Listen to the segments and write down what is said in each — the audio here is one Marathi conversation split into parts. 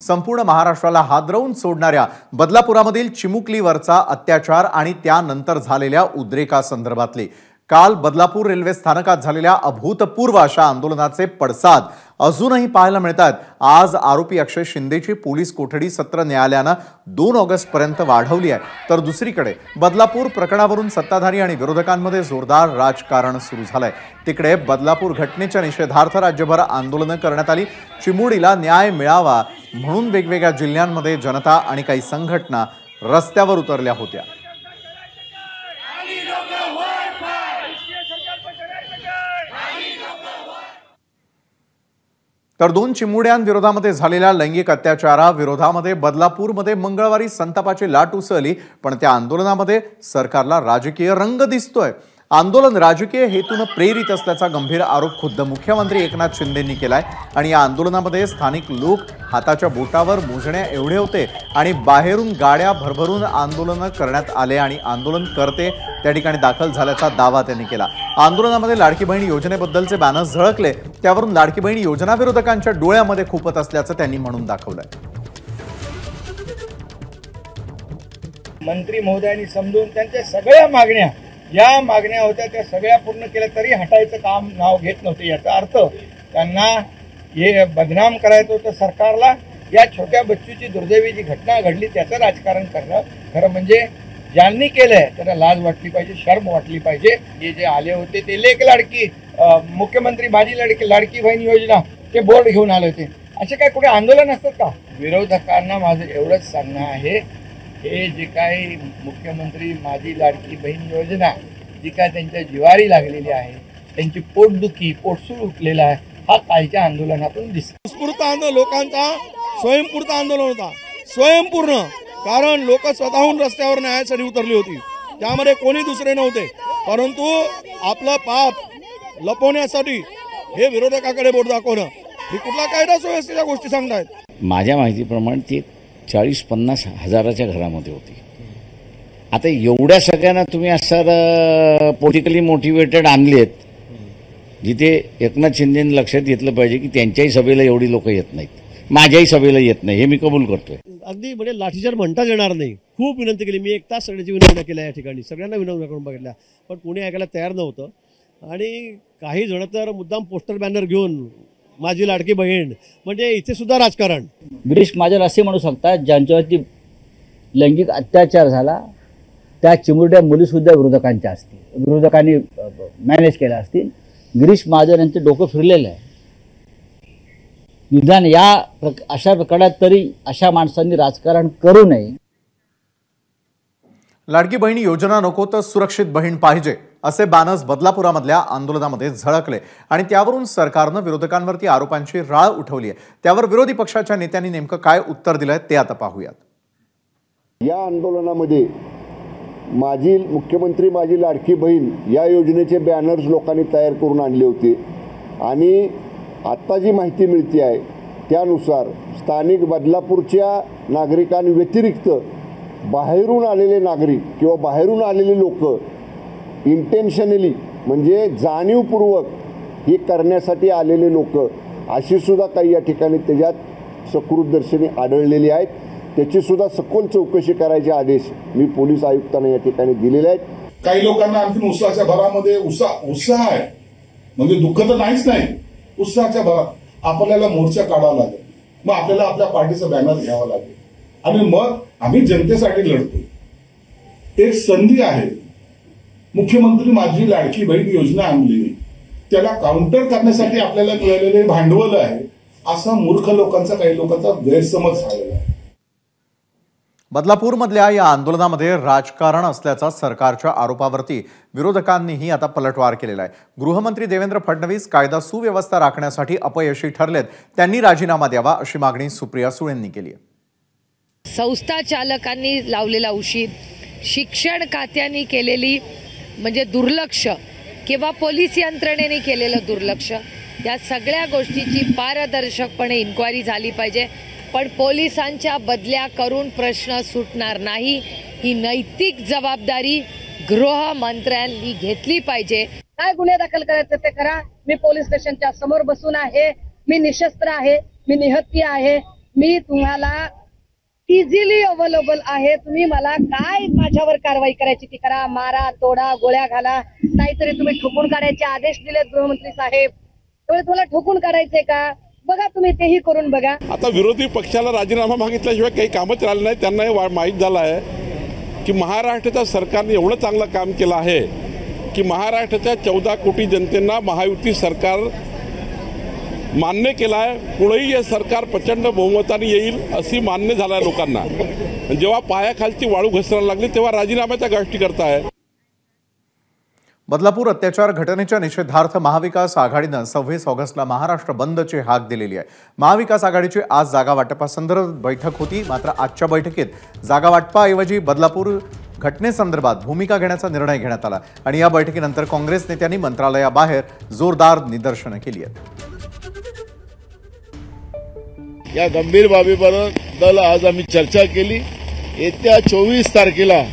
संपूर्ण महाराष्ट्राला हादरवून सोडणाऱ्या बदलापुरामधील चिमुकलीवरचा अत्याचार आणि त्यानंतर झालेल्या उद्रेकासंदर्भातली काल बदलापूर रेल्वे स्थानकात झालेल्या अभूतपूर्व अशा आंदोलनाचे पडसाद अजूनही पाहायला मिळतात। आज आरोपी अक्षय शिंदेची पोलीस कोठडी सत्र न्यायालयाने 2 ऑगस्ट पर्यंत वाढवली आहे, तर दुसरीकडे बदलापूर प्रकरणावरून सत्ताधारी आणि विरोधकांमध्ये जोरदार राजकारण सुरू झालंय। तिकडे बदलापूर घटनेच्या निषेधार्थ राज्यभर आंदोलनं करण्यात आली। चिमुरडीला न्याय मिळावा म्हणून वेगवेगळ्या जिल्ह्यांमध्ये जनता आणि काही संघटना रस्त्यावर उतरल्या होत्या। तर 2 चिमुरड्यांविरोधामध्ये झालेल्या लैंगिक अत्याचाराविरोधामध्ये बदलापूरमध्ये मंगळवारी संतापाची लाट उसळली, पण त्या आंदोलनामध्ये सरकारला राजकीय रंग दिसतोय। आंदोलन राजकीय हेतून प्रेरित असल्याचा गंभीर आरोप खुद्द मुख्यमंत्री एकनाथ शिंदेंनी केलाय आणि या आंदोलनामध्ये स्थानिक लोक हाताच्या बोटावर मोजण्या एवढे होते आणि बाहेरून गाड्या भरभरून आंदोलन करण्यात आले आणि आंदोलनकर्ते त्या ठिकाणी दाखल झाल्याचा दावा त्यांनी केला। आंदोलनामध्ये लाडकी बहीण योजनेबद्दलचे बॅनर्स झळकले, त्यावरून लाडकी बहीण योजना विरोधकांच्या डोळ्यामध्ये खूपत असल्याचं त्यांनी म्हणून दाखवलंय। मंत्री महोदयांनी समजून त्यांच्या सगळ्या मागण्या या मागण्या होत्या त्या सगळ्या पूर्ण केल्या तरी हटायचं काम नाव घेत नव्हते। याचा अर्थ त्यांना हे बदनाम करायचं होतं सरकारला। या छोट्या बच्चूची दुर्दैवी जी घटना घडली त्याचं राजकारण करणं खरं म्हणजे ज्यांनी केलंय त्यांना लाज वाटली पाहिजे, शर्म वाटली पाहिजे। हे जे आले होते ते लेक लाडकी मुख्यमंत्री माझी लाडकी बहीण योजना ते बोर्ड घेऊन आले होते, असे काय कुठे आंदोलन असतात का? विरोधकांना माझं एवढंच सांगणं आहे, हे जे काही मुख्यमंत्री माझी लाडकी बहीण योजना जी काय त्यांच्या जिवारी लागलेली आहे, त्यांची पोटदुखी पोटसूळ उठलेला आहे, हा कालच्या आंदोलनातून दिसतो। उत्स्फूर्त आंदोलन लोकांचा स्वयंपूर्ण आंदोलन होता, स्वयंपूर्ण, कारण लोक स्वतःहून रस्त्यावर न्यायासाठी उतरली होती, त्यामध्ये कोणी दुसरे नव्हते। परंतु आपलं पाप लपवण्यासाठी हे विरोधकाकडे बोट दाखवणं ही कुठला कायदा सुव्यवस्थेच्या गोष्टी सांगतायत। माझ्या माहितीप्रमाणे ती 40-50 हजाराच्या घरामध्ये होती। आता एवढ्या सगळ्यांना तुम्ही असं पॉलिटिकली मोटिवेटेड आणलेत, जिथे एकनाथ शिंदेंनी लक्षात घेतलं पाहिजे की त्यांच्याही सभेला एवढी लोक येत नाहीत, माझ्याही सभेला येत नाही, हे मी कबूल करतोय। अगदी म्हणजे लाठीचार म्हणताच येणार नाही। खूप विनंती केली मी, 1 तास सगळ्याची विनंती केल्या या ठिकाणी, सगळ्यांना विनंती करून बघितल्या, पण कोणी ऐकायला तयार नव्हतं। आणि काही जण तर मुद्दाम पोस्टर बॅनर घेऊन माझी लाडकी बहीण, म्हणजे इथे सुद्धा राजकारण। गिरीश महाजन असे म्हणू शकतात ज्यांच्यावरती लैंगिक अत्याचार झाला त्या चिमुरड्या मुलीसुद्धा विरोधकांच्या असतील, विरोधकांनी मॅनेज केल्या असतील। गिरीश महाजन यांचं डोकं फिरलेलं आहे। निदान अशा प्रकारात तरी अशा माणसांनी राजकारण करू नये। लाडकी बहीण योजना नको तर सुरक्षित बहीण पाहिजे असे बॅनर्स बदलापुरामधल्या आंदोलनामध्ये झळकले आणि त्यावरून सरकारने विरोधकांवरती आरोपांची राळ उठवली आहे। त्यावर विरोधी पक्षाच्या नेत्यांनी नेमकं काय उत्तर दिलंय ते आता पाहूयात। या आंदोलनामध्ये माझी मुख्यमंत्री माझी लाडकी बहीण या योजनेचे बॅनर्स लोकांनी तयार करून आणले होते आणि आता जी माहिती मिळते आहे त्यानुसार स्थानिक बदलापूरच्या नागरिकांव्यतिरिक्त बाहेरून आलेले नागरिक किंवा बाहेरून आलेले लोक इंटेन्शनली म्हणजे जाणीवपूर्वक हे करण्यासाठी आलेले लोक अशी सुद्धा काही या ठिकाणी त्याच्यात सकृतदर्शनी आढळलेली आहेत। त्याची सुद्धा सखोल चौकशी करायचे आदेश मी पोलीस आयुक्तांना या ठिकाणी दिलेले आहेत। काही लोकांना आणखी उत्साहाच्या भरामध्ये उत्साह आहे, म्हणजे दुःख तर नाहीच नाही, उत्साहाच्या भरात आपल्याला मोर्चा काढावा लागेल, मग आपल्याला आपल्या पार्टीचा बॅनर घ्यावा लागेल आणि मग आम्ही जनतेसाठी लढतो। एक संधी आहे, मुख्यमंत्री माझी लाडकी बहीण योजना आणली, त्याला काउंटर करण्यासाठी आपल्याला मिळालेले भांडवल आहे असा मूर्ख लोकांचा काही लोकांचा गैरसमज झालेला आहे। बदलापूरमधल्या या आंदोलनामध्ये राजकारण असल्याचा सरकारच्या आरोपावरती विरोधकांनीही आता पलटवार केलेला आहे। गृहमंत्री देवेंद्र फडणवीस कायदा सुव्यवस्था राखण्यासाठी अपयशी ठरलेत, त्यांनी राजीनामा द्यावा अशी मागणी सुप्रिया सुळेंनी केली आहे। संस्था चालकांनी लावलेला उशीर, शिक्षण खात्याने केलेली म्हणजे दुर्लक्ष किंवा पोलीस यंत्रणेने केलेलं दुर्लक्ष, या सगळ्या गोष्टीची पारदर्शकपणे इन्क्वायरी झाली पाहिजे। पण पोलिसांच्या बदल्या करून प्रश्न सुटणार नाही, ही नैतिक जबाबदारी गृहमंत्र्यांनी घेतली पाहिजे। काय गुन्हे दाखल करायचे ते करा, मी पोलीस स्टेशनच्या समोर बसून आहे, मी निशस्त्र आहे, मी निहत्ती आहे, मी तुम्हाला इझिली अवेलेबल आहे. तुम्ही मला काय माझ्यावर कारवाई करायची ती करा, मारा, तोडा, गोळ्या घाला, नाहीतरी तुम्ही ठोकून काढायचे आदेश दिलेत गृहमंत्री साहेब. तेवढे तुम्हाला ठोकून काढायचे का बघा, तुम्ही तेही करून बघा. आता विरोधी पक्षाला राजीनामा मागितल्याशिवाय काही कामच राहिलं नाही. त्यांना माहीत झालं आहे की महाराष्ट्राच्या सरकारने एवढं चांगलं काम केलं आहे की महाराष्ट्राच्या 14 कोटी जनतेंना महायुती सरकार मान्य केलं आहे. पुढेही हे सरकार प्रचंड बहुमताने येईल अशी मान्य झालं आहे लोकांना. जेव्हा पायाखालची वाळू घसरायला लागली तेव्हा राजीनाम्याच्या गोष्टी करताय. बदलापूर अत्याचार घटनेच्या निषेधार्थ महाविकास आघाडीनं 26 ऑगस्टला महाराष्ट्र बंदची हाक दिलेली आहे. महाविकास आघाडीची आज जागा वाटपासंदर्भात बैठक होती. मात्र आजच्या बैठकीत जागा वाटपाऐवजी बदलापूर घटनेसंदर्भात भूमिका घेण्याचा निर्णय घेण्यात आला आणि या बैठकीनंतर काँग्रेस नेत्यांनी मंत्रालयाबाहेर जोरदार निदर्शनं केली आहेत. या गंभीर बाबीबद्दल आज आम्ही चर्चा केली. येत्या 24 तारखेला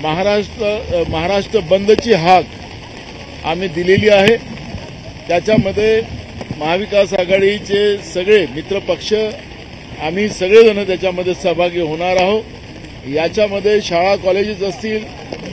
महाराष्ट्र बंदची हाक आम्ही दिलेली आहे. त्याच्यामध्ये महाविकास आघाडीचे सगळे मित्रपक्ष आम्ही सगळेजण त्याच्यामध्ये सहभागी होणार आहोत. याच्यामध्ये शाळा कॉलेजेस असतील,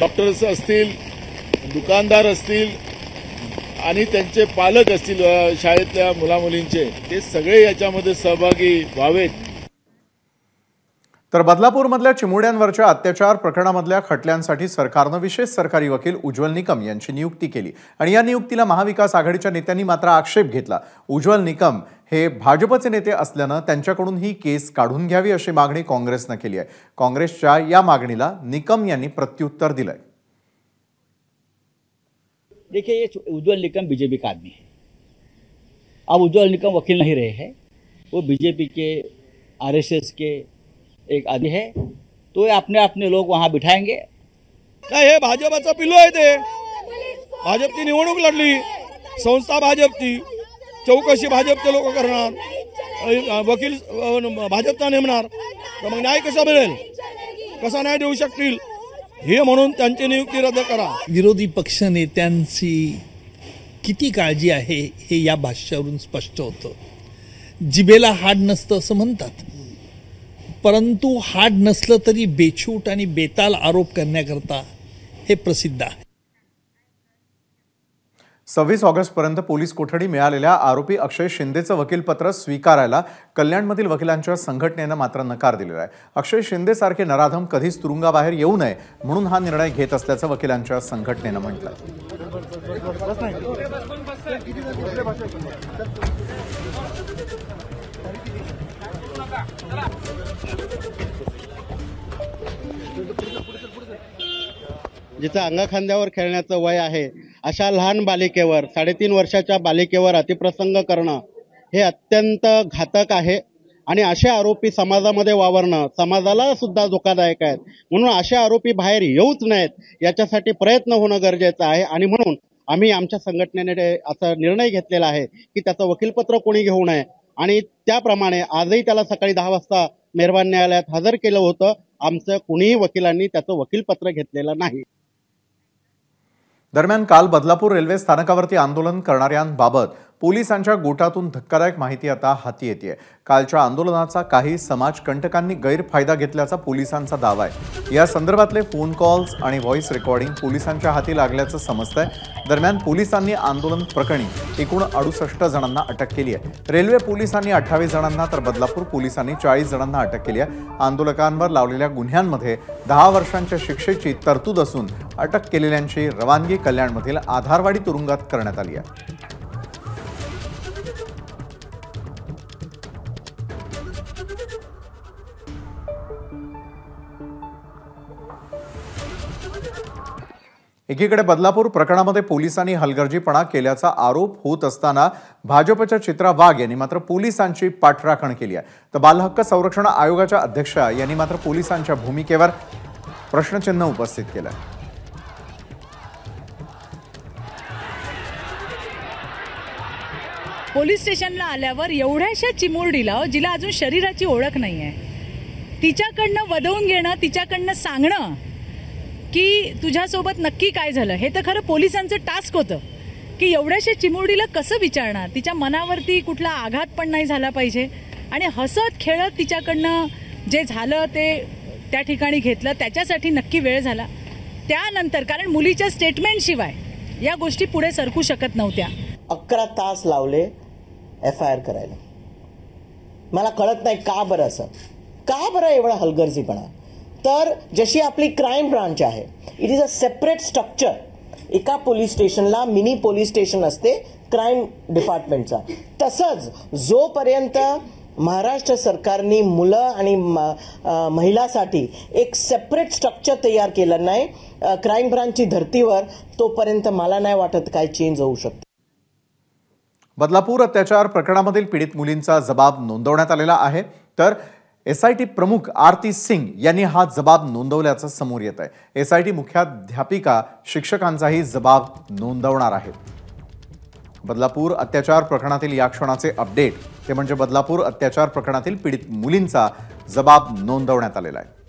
डॉक्टर्स असतील, दुकानदार असतील आणि त्यांचे पालक असतील, शाळेतल्या मुलामुलींचे, ते सगळे याच्यामध्ये सहभागी व्हावेत. तर बदलापूरमधल्या चिमुरड्यांवरच्या अत्याचार प्रकरणामधल्या खटल्यांसाठी सरकारनं विशेष सरकारी वकील उज्ज्वल निकम यांची नियुक्ती केली आणि या नियुक्तीला महाविकास आघाडीच्या नेत्यांनी मात्र आक्षेप घेतला. उज्ज्वल निकम हे भाजपचे नेते असल्यानं त्यांच्याकडून ही केस काढून घ्यावी अशी मागणी काँग्रेसनं केली आहे. काँग्रेसच्या या मागणीला निकम यांनी प्रत्युत्तर दिलंय. देखिए, ये उज्ज्वल निकम बीजेपी का आदमी है. अब उज्ज्वल निकम वकील नहीं रहे हैं, वो बीजेपी के आरएसएस के एक आदमी है. तो अपने लोग वहाँ बिठाएंगे. काय हे भाजपचं पिल्लू आहे. ते भाजपची निवडणूक लढली, संस्था भाजपची, चौकशी भाजपचे लोक करणार, वकील भाजपचा नेमणार, तर मग न्याय कसा मिळेल, कसा न्याय देऊ शकतील, हे म्हणून त्यांची नियुक्ती रद्द करा. विरोधी पक्ष नेत्यांची किती काळजी आहे हे या भाष्यावरून स्पष्ट होतं. जिभेला हाड नसतं असं म्हणतात, परंतु हाड नसलं तरी बेछूट आणि बेताल आरोप करण्याकरता हे प्रसिद्ध आहे. 26 ऑगस्टपर्यंत पोलीस कोठडी मिळालेल्या आरोपी अक्षय शिंदेचं वकीलपत्र स्वीकारायला कल्याणमधील वकिलांच्या संघटनेनं मात्र नकार दिलेला आहे. अक्षय शिंदेसारखे नराधम कधीच तुरुंगाबाहेर येऊ नये म्हणून हा निर्णय घेत असल्याचं वकिलांच्या संघटनेनं म्हटलं. जिचं अंगखांद्यावर खेळण्याचं वय आहे अशा लहान बालिकेवर, 3.5 वर्षाच्या बालिकेवर अतिप्रसंग करणं हे अत्यंत घातक आहे आणि असे आरोपी समाजामध्ये वावरणं समाजाला सुद्धा धोकादायक आहेत. म्हणून असे आरोपी बाहेर येऊच नाहीत याच्यासाठी प्रयत्न होणं गरजेचं आहे. आणि म्हणून आम्ही आमच्या संघटनेने असा निर्णय घेतलेला आहे की त्याचं वकीलपत्र कोणी घेऊ नये आणि त्याप्रमाणे आजही त्याला सकाळी 10 वाजता मेहरबान न्यायालयात हजर केलं होतं. आमचं कुणीही वकिलांनी त्याचं वकीलपत्र घेतलेलं नाही. दरम्यान काल बदलापूर रेल्वे स्थानकावरती आंदोलन करणाऱ्यांबाबत पोलिसांच्या गोटातून धक्कादायक माहिती आता हाती येते. कालच्या आंदोलनाचा काही समाजकंटकांनी गैरफायदा घेतल्याचा पोलिसांचा दावा आहे. या संदर्भातले फोन कॉल्स आणि व्हॉइस रेकॉर्डिंग पोलिसांच्या हाती लागल्याचं समजतंय. दरम्यान पोलिसांनी आंदोलन प्रकरणी एकूण 68 जणांना अटक केली आहे. रेल्वे पोलिसांनी 28 जणांना तर बदलापूर पोलिसांनी 40 जणांना अटक केली आहे. आंदोलकांवर लावलेल्या गुन्ह्यांमध्ये 10 वर्षांच्या शिक्षेची तरतूद असून अटक केलेल्यांची रवानगी कल्याणमधील आधारवाडी तुरुंगात करण्यात आली आहे. एकीकडे बदलापूर प्रकरणामध्ये पोलिसांनी हलगर्जीपणा केल्याचा आरोप होत असताना भाजपच्या चित्रा वाघ यांनी मात्र पोलिसांची पाठराखण केली आहे. तर बालहक्क संरक्षण आयोगाच्या अध्यक्षा यांनी मात्र पोलिसांच्या भूमिकेवर प्रश्नचिन्ह उपस्थित केलं. पोलीस स्टेशनला आल्यावर एवढ्याशा चिमुरडीला, जिला अजून शरीराची ओळख नाही आहे, तिच्याकडनं वदवून घेणं, तिच्याकडनं सांगणं की तुझ्यासोबत नक्की काय झालं, हे तर खरं पोलिसांचं टास्क होतं. की एवढ्याशा चिमुरडीला कसं विचारणार, तिच्या मनावरती कुठला आघात पण नाही झाला पाहिजे, आणि हसत खेळत तिच्याकडनं जे झालं ते त्या ठिकाणी घेतलं. त्याच्यासाठी नक्की वेळ झाला. त्यानंतर कारण मुलीच्या स्टेटमेंटशिवाय या गोष्टी पुढे सरकू शकत नव्हत्या. 11 तास लावले FIR करायला. मला कळत नाही का बरं असं, का बरं एवढा हलगर्जीपणा. तर जशी आपली क्राईम ब्रांच आहे, it is a separate structure. एका पोलीस स्टेशनला मिनी पोलीस स्टेशन असते क्राईम डिपार्टमेंटचा. तसंच जोपर्यंत महाराष्ट्र सरकारने मुलं आणि महिलासाठी एक सेपरेट स्ट्रक्चर तयार केलं नाही क्राईम ब्रांचची धर्तीवर, तोपर्यंत मला नाही वाटत काय चेंज होऊ शकते. बदलापूर अत्याचार प्रकरणामधील पीडित मुलींचा जबाब नोंदवण्यात आलेला आहे. तर SIT प्रमुख आरती सिंग यांनी हा जबाब नोंदवल्याचं समोर येत आहे. SIT मुख्याध्यापिका शिक्षकांचाही जबाब नोंदवणार आहे. बदलापूर अत्याचार प्रकरणातील या क्षणाचे अपडेट ते म्हणजे बदलापूर अत्याचार प्रकरणातील पीडित मुलींचा जबाब नोंदवण्यात आलेला आहे.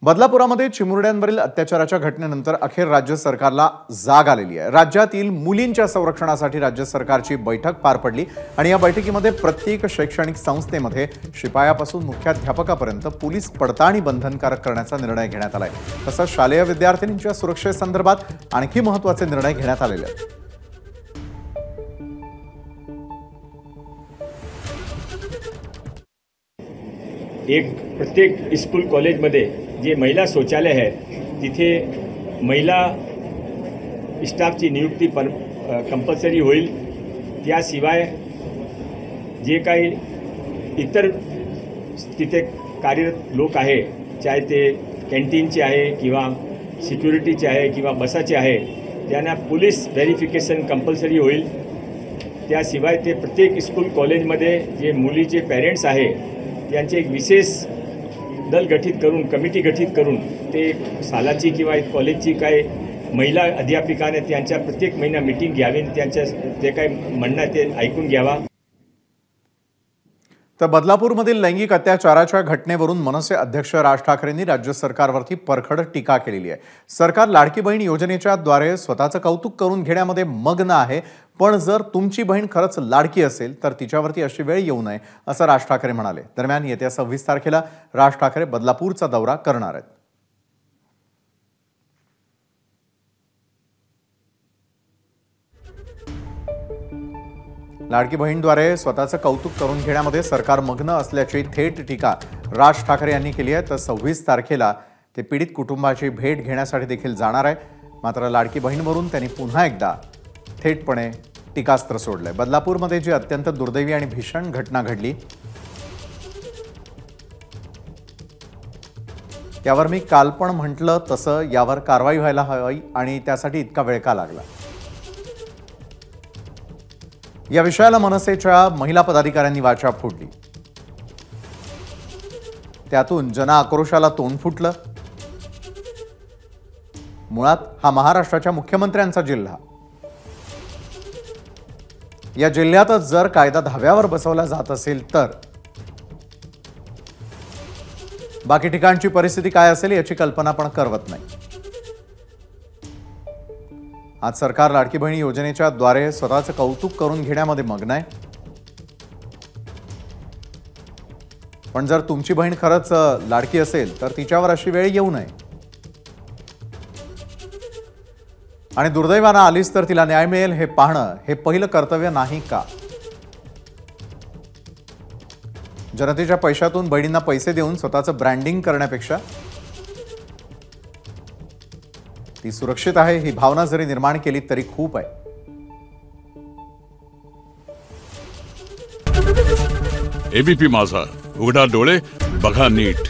बदलापुरामध्ये चिमुरड्यांवरील अत्याचाराच्या घटनेनंतर अखेर राज्य सरकारला जाग आलेली आहे. राज्यातील मुलींच्या संरक्षणासाठी राज्य सरकारची बैठक पार पडली आणि या बैठकीमध्ये प्रत्येक शैक्षणिक संस्थेमध्ये शिपायापासून मुख्याध्यापकापर्यंत पोलीस पडताळणी बंधनकारक करण्याचा निर्णय घेण्यात आलाय. तसंच शालेय विद्यार्थिनींच्या सुरक्षेसंदर्भात आणखी महत्त्वाचे निर्णय घेण्यात आलेले आहेत. एक प्रत्येक स्कूल कॉलेजमध्ये जे महिला शौचालय आहे तिथे महिला स्टाफची नियुक्ती कंपल्सरी होईल. त्याशिवाय जे काही इतर तिथे कार्यरत लोक आहे, चाहे ते कॅन्टीनचे आहे किंवा सिक्युरिटीचे आहे किंवा बसाचे आहे, त्यांना पोलीस व्हेरिफिकेशन कंपल्सरी होईल. त्याशिवाय ते प्रत्येक स्कूल कॉलेजमध्ये जे मुलीचे पेरेंट्स आहे त्यांचे एक विशेष दल गठीत करून, कमिटी गठीत करून ते सालाची किंवा एक कॉलेजची काय महिला अध्यापिकाने त्यांच्या प्रत्येक महिना मीटिंग घ्यावी, त्यांच्या जे काय म्हणणं ते ऐकून घ्यावा. तर बदलापूरमधील लैंगिक अत्याचाराच्या घटनेवरून मनसे अध्यक्ष राज ठाकरेंनी राज्य सरकारवरती परखड टीका केलेली आहे. सरकार लाडकी बहीण योजनेच्या द्वारे स्वतःचं कौतुक करून घेण्यामध्ये मग्न आहे, पण जर तुमची बहीण खरंच लाडकी असेल तर तिच्यावरती अशी वेळ येऊ नये असं राज ठाकरे म्हणाले. दरम्यान येत्या 26 तारखेला राज ठाकरे बदलापूरचा दौरा करणार आहेत. लाडकी बहीणद्वारे स्वतःचं कौतुक करून घेण्यामध्ये सरकार मग्न असल्याची थेट टीका राज ठाकरे यांनी केली आहे. तर 26 तारखेला ते पीडित कुटुंबाची भेट घेण्यासाठी देखील जाणार आहे. मात्र लाडकी बहीणवरून त्यांनी पुन्हा एकदा थेटपणे टीकास्त्र सोडलंय. बदलापूरमध्ये जी अत्यंत दुर्दैवी आणि भीषण घटना घडली यावर मी काल पण म्हटलं तसं यावर कारवाई व्हायला हवी आणि त्यासाठी इतका वेळ का लागला. या विषयाला मनसेच्या महिला पदाधिकाऱ्यांनी वाचा फोडली. त्यातून जनआक्रोशाला तोंड फुटलं. मुळात हा महाराष्ट्राच्या मुख्यमंत्र्यांचा जिल्हा. या जिल्ह्यातच जर कायदा धाव्यावर बसवला जात असेल तर बाकी ठिकाणची परिस्थिती काय असेल याची कल्पना पण करवत नाही. आज सरकार लाडकी बहीण योजनेच्या द्वारे स्वतःचं कौतुक करून घेण्यामध्ये मग्न आहे. पण जर तुमची बहीण खरंच लाडकी असेल तर तिच्यावर अशी वेळ येऊ नये आणि दुर्दैवानं आलीच तर तिला न्याय मिळेल हे पाहणं हे पहिलं कर्तव्य नाही का. जनतेच्या पैशातून बहिणींना पैसे देऊन स्वतःचं ब्रँडिंग करण्यापेक्षा ती सुरक्षित आहे ही भावना जरी निर्माण केली तरी खूप आहे. एबीपी माझा, उघडा डोळे बघा नीट.